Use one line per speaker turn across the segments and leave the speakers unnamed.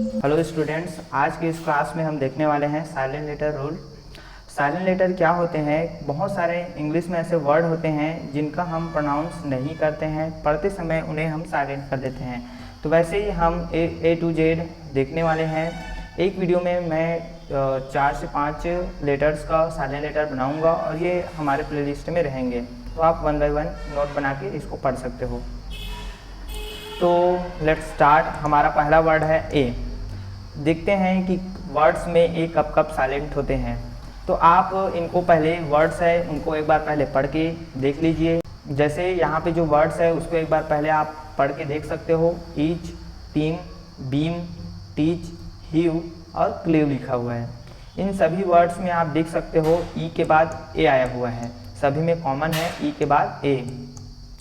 Hello students, आज की इस क्लास में हम देखने वाले हैं silent letter rule. Silent letter क्या होते हैं? बहुत सारे इंग्लिश में ऐसे वर्ड होते हैं जिनका हम प्रोनाउंस नहीं करते हैं, पढ़ते समय उन्हें हम साइलेंट कर देते हैं। तो वैसे ही हम ए टू जेड देखने वाले हैं। एक वीडियो में मैं 4 से 5 लेटर्स का साइलेंट लेटर बनाऊंगा और ये हमारे प्लेलिस्ट में रहेंगे, तो आप 1 बाय 1 नोट बना के इसको पढ़ सकते हो। तो लेट्स स्टार्ट। हमारा पहला वर्ड है ए। देखते हैं कि वर्ड्स में ए कब कब साइलेंट होते हैं। तो आप इनको पहले वर्ड्स है उनको एक बार पहले पढ़ के देख लीजिए। जैसे यहाँ पे जो वर्ड्स है उसको एक बार पहले आप पढ़ के देख सकते हो। Each, team, beam, teach, heave और क्लीव लिखा हुआ है। इन सभी वर्ड्स में आप देख सकते हो ई के बाद ए आया हुआ है। सभी में कॉमन है ई के बाद ए।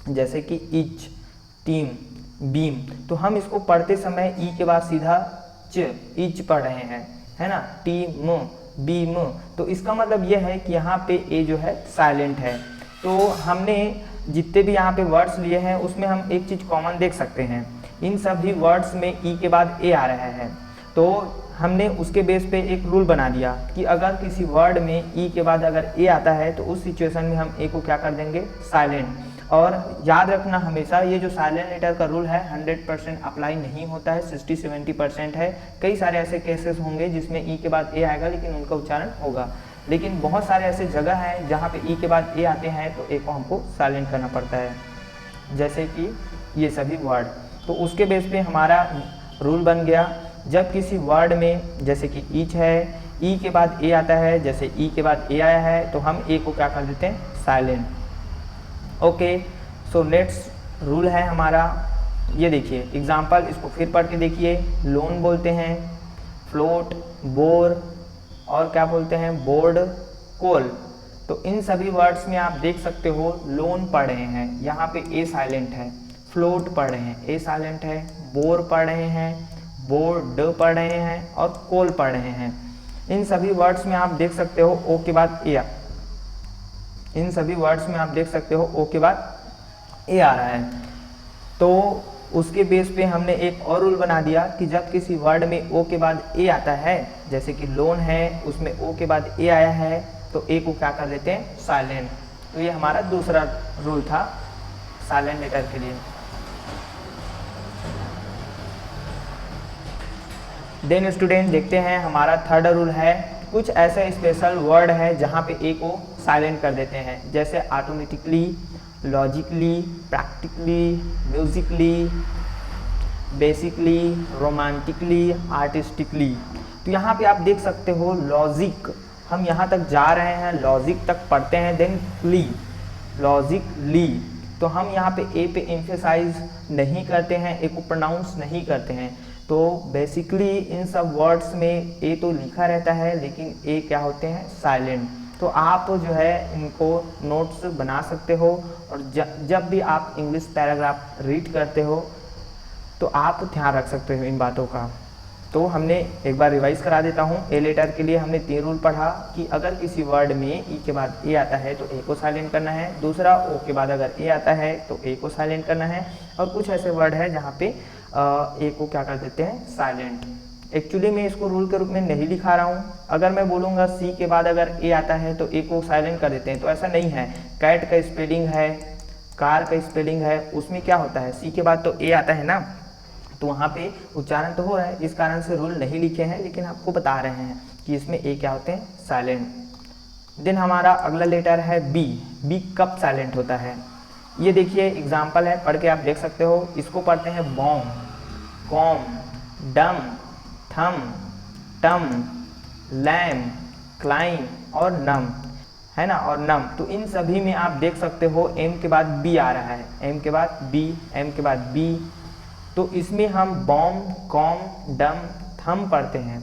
जैसे कि ईच, टीम, बीम, तो हम इसको पढ़ते समय ई के बाद सीधा ईच पढ़ रहे हैं, है ना। टीम, बीम, तो इसका मतलब यह है कि यहाँ पे ए जो है साइलेंट है। तो हमने जितने भी यहाँ पे वर्ड्स लिए हैं उसमें हम एक चीज़ कॉमन देख सकते हैं, इन सभी वर्ड्स में ई के बाद ए आ रहा है। तो हमने उसके बेस पे एक रूल बना दिया कि अगर किसी वर्ड में ई के बाद अगर ए आता है तो उस सिचुएशन में हम ए को क्या कर देंगे, साइलेंट। और याद रखना हमेशा ये जो साइलेंट लेटर का रूल है 100% अप्लाई नहीं होता है, 60-70% है। कई सारे ऐसे केसेस होंगे जिसमें ई के बाद ए आएगा लेकिन उनका उच्चारण होगा, लेकिन बहुत सारे ऐसे जगह हैं जहाँ पे ई के बाद ए आते हैं तो ए को हमको साइलेंट करना पड़ता है, जैसे कि ये सभी वर्ड। तो उसके बेस पे हमारा रूल बन गया, जब किसी वर्ड में जैसे कि ईच है, ई के बाद ए आता है, जैसे ई के बाद ए आया है तो हम ए को क्या कर देते हैं, silent. Okay, so next rule है हमारा, ये देखिए एग्जाम्पल, इसको फिर पढ़ के देखिए। लोन बोलते हैं, फ्लोट, बोर और क्या बोलते हैं, बोर्ड, कोल। तो इन सभी वर्ड्स में आप देख सकते हो लोन पढ़ रहे हैं, यहाँ पे ए साइलेंट है। फ्लोट पढ़ रहे हैं, ए साइलेंट है। बोर पढ़ रहे हैं, बोर्ड पढ़ रहे हैं और कोल पढ़ रहे हैं। इन सभी वर्ड्स में आप देख सकते हो ओ के बाद ए, इन सभी वर्ड्स में आप देख सकते हो ओ के बाद ए आ रहा है। तो उसके बेस पे हमने एक और रूल बना दिया कि जब किसी वर्ड में ओ के बाद ए आता है, जैसे कि लोन है उसमें ओ के बाद ए आया है तो ए को क्या कर देते हैं, साइलेंट। तो ये हमारा दूसरा रूल था साइलेंट लेटर के लिए। देन स्टूडेंट देखते हैं हमारा थर्ड रूल है, कुछ ऐसे स्पेशल वर्ड है जहाँ पे ए को साइलेंट कर देते हैं, जैसे automatically, logically, practically, Musically, basically, romantically, artistically. तो यहाँ पे आप देख सकते हो लॉजिक, हम यहाँ तक जा रहे हैं, लॉजिक तक पढ़ते हैं, देन ली, लॉजिकली, तो हम यहाँ पे ए पे एम्फेसाइज नहीं करते हैं, ए को प्रोनाउंस नहीं करते हैं। तो बेसिकली इन सब वर्ड्स में ए तो लिखा रहता है लेकिन ए क्या होते हैं, साइलेंट। तो आप जो है इनको नोट्स बना सकते हो और जब भी आप इंग्लिश पैराग्राफ रीड करते हो तो आप ध्यान रख सकते हो इन बातों का। तो हमने एक बार रिवाइज करा देता हूँ। ए लेटर के लिए हमने 3 रूल पढ़ा कि अगर किसी वर्ड में ई के बाद ए आता है तो ए को साइलेंट करना है, दूसरा ओ के बाद अगर ए आता है तो ए को साइलेंट करना है, और कुछ ऐसे वर्ड है जहाँ पे ए को क्या कर देते हैं, साइलेंट। एक्चुअली मैं इसको रूल के रूप में नहीं लिखा रहा हूँ। अगर मैं बोलूँगा सी के बाद अगर ए आता है तो ए को साइलेंट कर देते हैं, तो ऐसा नहीं है। कैट का स्पेलिंग है, कार का स्पेलिंग है, उसमें क्या होता है, सी के बाद तो ए आता है ना, तो वहाँ पे उच्चारण तो हो रहा है, इस कारण से रूल नहीं लिखे हैं, लेकिन आपको बता रहे हैं कि इसमें ए क्या होते हैं, साइलेंट। देन हमारा अगला लेटर है बी। बी कब साइलेंट होता है, ये देखिए एग्जाम्पल है, पढ़ के आप देख सकते हो। इसको पढ़ते हैं बॉम, कॉम, डम, थम, टम, लैम, क्लाइम और नम, है ना, और नम। तो इन सभी में आप देख सकते हो एम के बाद बी आ रहा है, एम के बाद बी, एम के बाद बी। तो इसमें हम बॉम, कॉम, डम, थम पढ़ते हैं।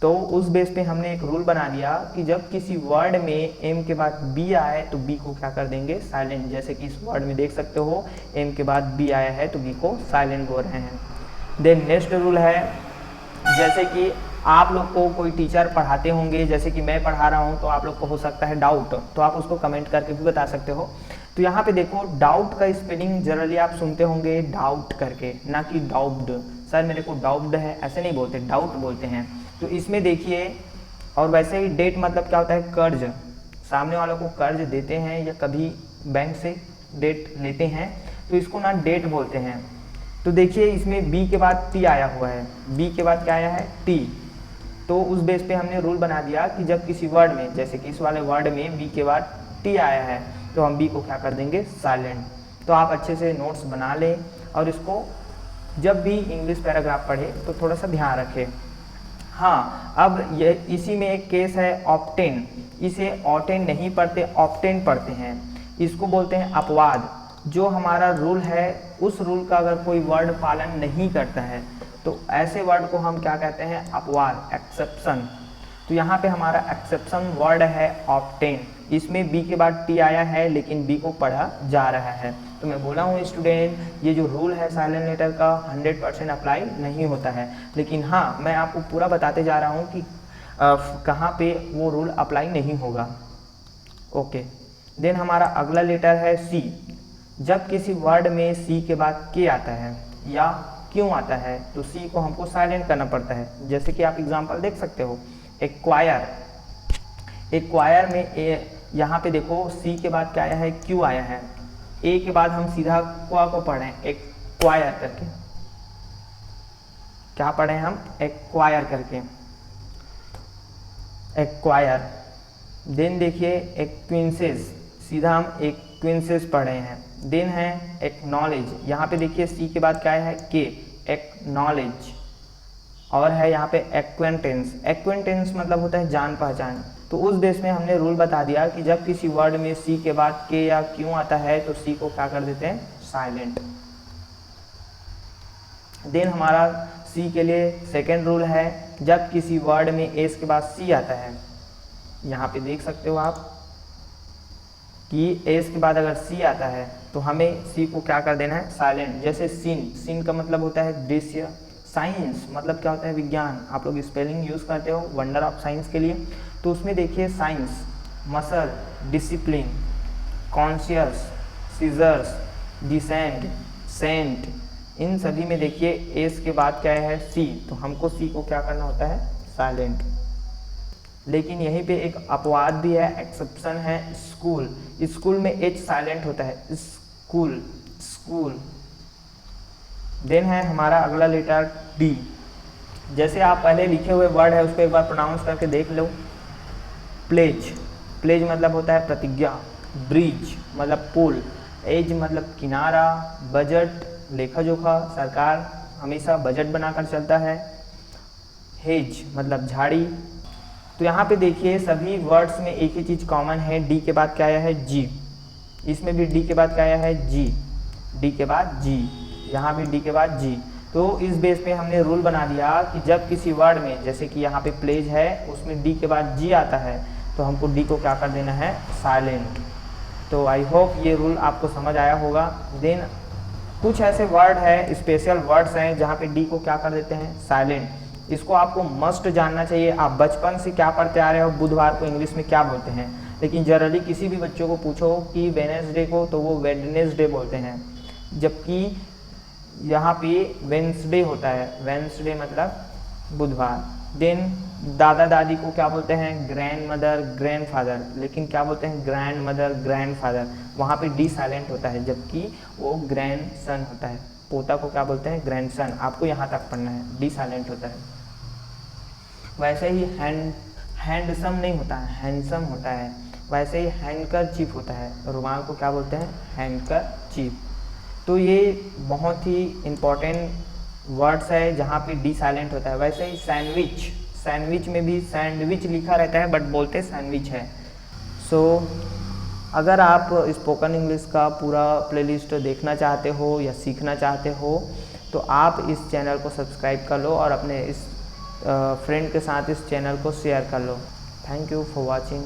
तो उस बेस पे हमने एक रूल बना दिया कि जब किसी वर्ड में एम के बाद बी आए तो बी को क्या कर देंगे, साइलेंट। जैसे कि इस वर्ड में देख सकते हो एम के बाद बी आया है तो बी को साइलेंट बोल रहे हैं। देन नेक्स्ट रूल है, जैसे कि आप लोग को कोई टीचर पढ़ाते होंगे, जैसे कि मैं पढ़ा रहा हूँ, तो आप लोग को हो सकता है डाउट, तो आप उसको कमेंट करके भी बता सकते हो। तो यहाँ पे देखो डाउट का स्पेलिंग जनरली आप सुनते होंगे डाउट करके, ना कि डाउट। सर मेरे को डाउट है, ऐसे नहीं बोलते, डाउट बोलते हैं। तो इसमें देखिए, और वैसे ही डेट मतलब क्या होता है, कर्ज, सामने वालों को कर्ज देते हैं या कभी बैंक से डेट लेते हैं तो इसको ना डेट बोलते हैं। तो देखिए इसमें बी के बाद टी आया हुआ है, बी के बाद क्या आया है, टी। तो उस बेस पे हमने रूल बना दिया कि जब किसी वर्ड में, जैसे कि इस वाले वर्ड में बी के बाद टी आया है तो हम बी को क्या कर देंगे, साइलेंट। तो आप अच्छे से नोट्स बना लें और इसको जब भी इंग्लिश पैराग्राफ पढ़े तो थोड़ा सा ध्यान रखें। हाँ, अब ये इसी में एक केस है ऑप्टेन, इसे ऑटेन नहीं पढ़ते, ऑप्टेन पढ़ते हैं। इसको बोलते हैं अपवाद। जो हमारा रूल है उस रूल का अगर कोई वर्ड पालन नहीं करता है तो ऐसे वर्ड को हम क्या कहते हैं, अपवाद, एक्सेप्शन। तो यहाँ पे हमारा एक्सेप्शन वर्ड है ऑप्टेन। इसमें बी के बाद टी आया है लेकिन बी को पढ़ा जा रहा है। तो मैं बोला हूँ स्टूडेंट, ये जो रूल है साइलेंट लेटर का 100% अप्लाई नहीं होता है, लेकिन हाँ मैं आपको पूरा बताते जा रहा हूँ कि कहाँ पे वो रूल अप्लाई नहीं होगा। ओके, देन हमारा अगला लेटर है सी। जब किसी वर्ड में सी के बाद के आता है या क्यों आता है तो सी को हमको साइलेंट करना पड़ता है। जैसे कि आप एग्जांपल देख सकते हो, एक्वायर, एक्वायर में यहाँ पे देखो सी के बाद क्या आया है, क्यू आया है। ए के बाद हम सीधा क्वा को पढ़ें, एक्वायर करके, क्या पढ़ें हम, एक्वायर करके, एक्वायर। देन देखिए एक्विंसेस, सीधा हम एक्विंसेस पढ़े हैं। देन है एक्नॉलेज, यहाँ पे देखिए सी के बाद क्या है, के, एक्नॉलेज। और है यहाँ पे एक्वेंटेंस, एक्वेंटेंस मतलब होता है जान पहचान। तो उस बेस में हमने रूल बता दिया कि जब किसी वर्ड में सी के बाद के या क्यों आता है तो सी को क्या कर देते हैं, साइलेंट। देन हमारा सी के लिए सेकेंड रूल है, जब किसी वर्ड में एस के बाद सी आता है, यहाँ पे देख सकते हो आप कि एस के बाद अगर सी आता है तो हमें सी को क्या कर देना है, साइलेंट। जैसे सीन, सीन का मतलब होता है दृश्य, साइंस मतलब क्या होता है, विज्ञान। आप लोग स्पेलिंग यूज़ करते हो वंडर ऑफ साइंस के लिए, तो उसमें देखिए science, muscle, discipline, conscious, seizures, descent, scent, इन सभी में देखिए एस के बाद क्या है, सी। तो हमको सी को क्या करना होता है, साइलेंट। लेकिन यहीं पे एक अपवाद भी है, एक्सेप्शन है, स्कूल। स्कूल में एच साइलेंट होता है, स्कूल, स्कूल। देन है हमारा अगला लेटर डी। जैसे आप पहले लिखे हुए वर्ड है उसको एक बार प्रोनाउंस करके देख लो। प्लेज, प्लेज मतलब होता है प्रतिज्ञा। ब्रिज मतलब पुल। एज मतलब किनारा। बजट लेखा जोखा, सरकार हमेशा बजट बनाकर चलता है। हेज मतलब झाड़ी। तो यहाँ पे देखिए सभी वर्ड्स में एक ही चीज़ कॉमन है, डी के बाद क्या आया है, जी। इसमें भी डी के बाद क्या आया है, जी, डी के बाद जी, यहाँ भी डी के बाद जी। तो इस बेस पे हमने रूल बना दिया कि जब किसी वर्ड में, जैसे कि यहाँ पे प्लेज है उसमें डी के बाद जी आता है तो हमको डी को क्या कर देना है, साइलेंट। तो आई होप ये रूल आपको समझ आया होगा। देन कुछ ऐसे वर्ड है, स्पेशल वर्ड्स हैं जहाँ पे डी को क्या कर देते हैं, साइलेंट। इसको आपको मस्ट जानना चाहिए। आप बचपन से क्या पढ़ते आ रहे हो, बुधवार को इंग्लिश में क्या बोलते हैं, लेकिन जनरली किसी भी बच्चों को पूछो कि वेडनेसडे को तो वो वेडनेसडे बोलते हैं, जबकि यहाँ पे वेंसडे होता है, वेंसडे मतलब बुधवार। देन दादा दादी को क्या बोलते हैं, ग्रैंड मदर, ग्रैंड फादर, लेकिन क्या बोलते हैं, ग्रैंड मदर, ग्रैंड फादर। वहाँ पे डी साइलेंट होता है, जबकि वो ग्रैंड सन होता है। पोता को क्या बोलते हैं, ग्रैंड सन। आपको यहाँ तक पढ़ना है, डी साइलेंट होता है। वैसे ही हैंडसम नहीं होता है, हैंडसम होता है। वैसे ही हैंडकरचीफ होता है, रुमाल को क्या बोलते हैं, हैंडकरचीफ। तो ये बहुत ही इम्पोर्टेंट वर्ड्स है जहाँ पे डी साइलेंट होता है। वैसे ही सैंडविच, सैंडविच में भी सैंडविच लिखा रहता है बट बोलते सैंडविच है। सो अगर आप स्पोकन इंग्लिश का पूरा प्लेलिस्ट देखना चाहते हो या सीखना चाहते हो तो आप इस चैनल को सब्सक्राइब कर लो और अपने इस फ्रेंड के साथ इस चैनल को शेयर कर लो। Thank you for watching.